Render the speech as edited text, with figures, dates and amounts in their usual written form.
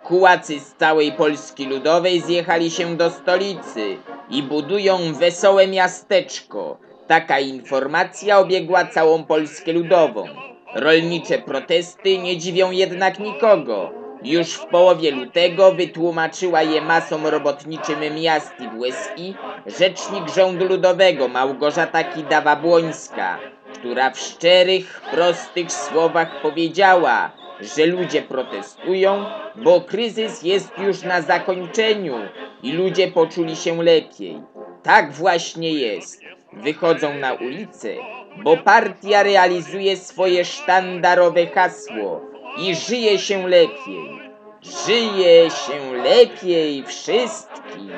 Kułacy z całej Polski Ludowej zjechali się do stolicy i budują wesołe miasteczko. Taka informacja obiegła całą Polskę Ludową. Rolnicze protesty nie dziwią jednak nikogo. Już w połowie lutego wytłumaczyła je masom robotniczym miast i wsi rzecznik rządu ludowego Małgorzata Kidawa-Błońska, która w szczerych, prostych słowach powiedziała, że ludzie protestują, bo kryzys jest już na zakończeniu i ludzie poczuli się lepiej. Tak właśnie jest. Wychodzą na ulicę, bo partia realizuje swoje sztandarowe hasło i żyje się lepiej. Żyje się lepiej wszystkim.